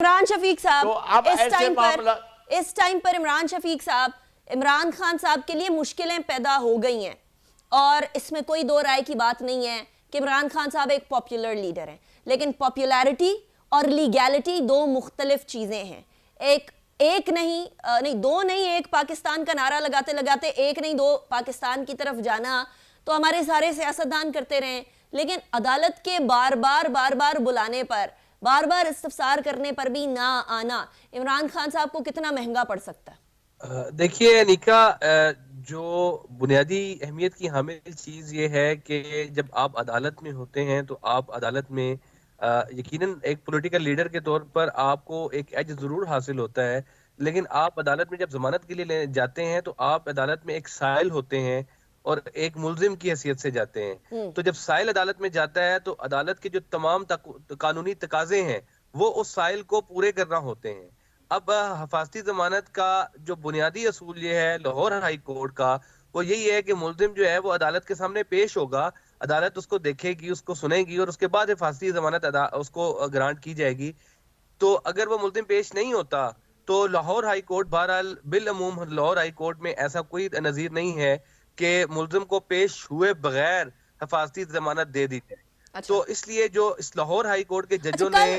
इमरान शफीक साहब तो अब इस टाइम पर इमरान शफीक साहब इमरान खान साहब के लिए मुश्किलें पैदा हो गई हैं और इसमें कोई दो राय की बात नहीं है कि इमरान खान साहब एक पॉपुलर लीडर हैं, लेकिन पॉपुलैरिटी और लीगैलिटी दो मुख्तलिफ चीजें हैं। एक नहीं दो नहीं, एक पाकिस्तान का नारा लगाते लगाते एक नहीं दो पाकिस्तान की तरफ जाना तो हमारे सारे सियासतदान करते रहे, लेकिन अदालत के बार बार बुलाने पर, बार बार इस्तफसार करने पर भी ना आना इमरान खान साहब को कितना महंगा पड़ सकता है? देखिए निका, जो बुनियादी अहमियत की हामिल चीज ये है कि जब आप अदालत में होते हैं तो आप अदालत में यकीनन एक पॉलिटिकल लीडर के तौर पर आपको एक एज जरूर हासिल होता है, लेकिन आप अदालत में जब जमानत के लिए जाते हैं तो आप अदालत में एक साइल होते हैं और एक मुलजिम की हैसियत से जाते हैं। तो जब साइल अदालत में जाता है तो अदालत के जो तमाम कानूनी तकाजे हैं वो उस साइल को पूरे करना होते हैं। अब हिफाजती जमानत का जो बुनियादी असूल ये है लाहौर हाई कोर्ट का, वो यही है कि मुलजिम जो है वो अदालत के सामने पेश होगा, अदालत उसको देखेगी, उसको सुनेगी और उसके बाद हिफाजती जमानत उसको ग्रांट की जाएगी। तो अगर वो मुलजिम पेश नहीं होता तो लाहौर हाई कोर्ट, बहरहाल बिलअमूम लाहौर हाई कोर्ट में ऐसा कोई नजीर नहीं है कि मुलजिम को पेश हुए बगैर हिफाजती जमानत दे दी जाए। अच्छा। तो इसलिए जो इस लाहौर हाई कोर्ट के जजों अच्छा, ने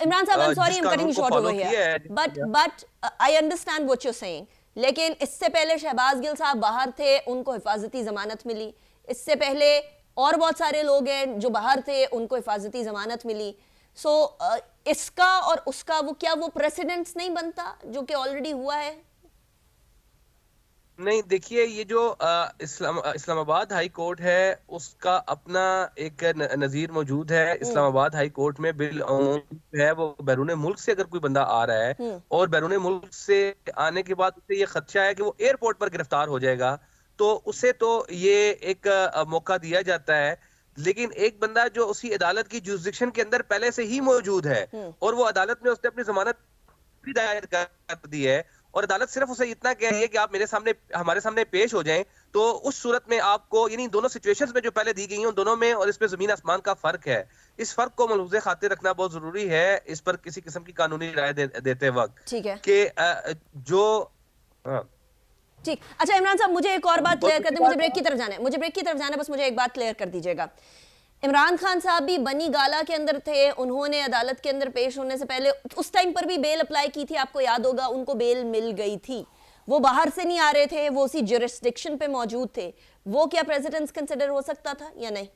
इमरान साहब, I am sorry, I am cutting short over here, but I understand what you are saying, लेकिन इससे पहले शहबाज गिल साहब बाहर थे, उनको हिफाजती जमानत मिली। इससे पहले और बहुत सारे लोग हैं जो बाहर थे, उनको हिफाजती जमानत मिली। सो इसका और उसका वो प्रेसिडेंट्स नहीं बनता जो कि ऑलरेडी हुआ है? नहीं, देखिए ये जो इस्लामाबाद हाई कोर्ट है उसका अपना एक नज़ीर मौजूद है। इस्लामाबाद हाई कोर्ट में बिल है वो बैरून मुल्क से अगर कोई बंदा आ रहा है और बैरून मुल्क से आने के बाद उसे ये खदशा है कि वो एयरपोर्ट पर गिरफ्तार हो जाएगा, तो उसे तो ये एक मौका दिया जाता है। लेकिन एक बंदा जो उसी अदालत की जुरिसडिक्शन के अंदर पहले से ही मौजूद है और वो अदालत में उसने अपनी जमानत भी दायर कर दी है और अदालत सिर्फ उसे इतना कह रही है कि आप हमारे सामने पेश हो जाएं, तो उस सूरत में आपको, यानी दोनों सिचुएशंस में जो पहले दी गई हैं उन दोनों में और इसमें जमीन आसमान का फर्क है। इस फर्क को मलहूज़े खातिर रखना बहुत जरूरी है इस पर किसी किस्म की कानूनी राय देते वक्त। ठीक है कि जो ठीक। अच्छा इमरान साहब, मुझे एक और बात क्लियर कर दें, मुझे ब्रेक की तरफ जाना है, बस मुझे एक बात क्लियर कर दीजिएगा। इमरान खान साहब भी बनी गाला के अंदर थे, उन्होंने अदालत के अंदर पेश होने से पहले उस टाइम पर भी बेल अप्लाई की थी, आपको याद होगा, उनको बेल मिल गई थी। वो बाहर से नहीं आ रहे थे, वो उसी जुरिस्डिक्शन पे मौजूद थे। वो क्या प्रेसिडेंस कंसिडर हो सकता था या नहीं?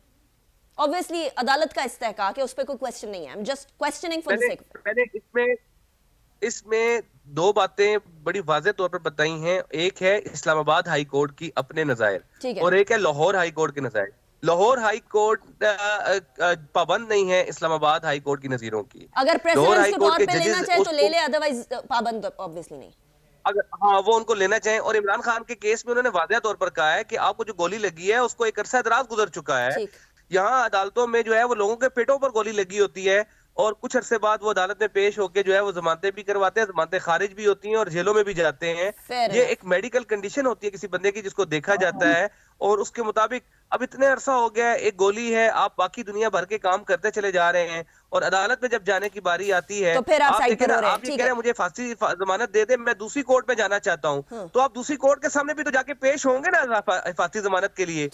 ऑब्वियसली अदालत का इस्तेहकाक है, उस पर कोई क्वेश्चन नहीं है, I am just questioning for the sake of it. मैंने इसमें दो बातें बड़ी वाज़ेह तौर पर बताई हैं। एक है इस्लामाबाद हाई कोर्ट की अपने नज़ायर और एक है लाहौर हाई कोर्ट के नज़ायर। लाहौर हाई कोर्ट पाबंद नहीं है इस्लामाबाद हाई कोर्ट की नज़ीरों की। अगर प्रेसिडेंट को तौर पे लेना चाहे तो ले ले, अदरवाइज पाबंद ऑब्वियसली नहीं। अगर हाँ वो उनको लेना चाहें, और इमरान खान के केस में उन्होंने वाज़ेह तौर पर कहा है कि आपको जो गोली लगी है उसको एक अरसा दराज गुजर चुका है। यहाँ अदालतों में जो है वो लोगों के पेटों पर गोली लगी होती है और कुछ अरसे बाद वो अदालत में पेश होके जो है वो जमानतें भी करवाते हैं, जमानतें खारिज भी होती हैं और जेलों में भी जाते हैं। ये एक मेडिकल कंडीशन होती है किसी बंदे की जिसको देखा जाता है और उसके मुताबिक अब इतने अरसा हो गया है, एक गोली है, आप बाकी दुनिया भर के काम करते चले जा रहे हैं और अदालत में जब जाने की बारी आती है तो फिर आप ये कह रहे हैं मुझे फांसी जमानत दे दे, मैं दूसरी कोर्ट में जाना चाहता हूँ, तो आप दूसरी कोर्ट के सामने भी तो जाके पेश होंगे ना हिफाजती जमानत के लिए।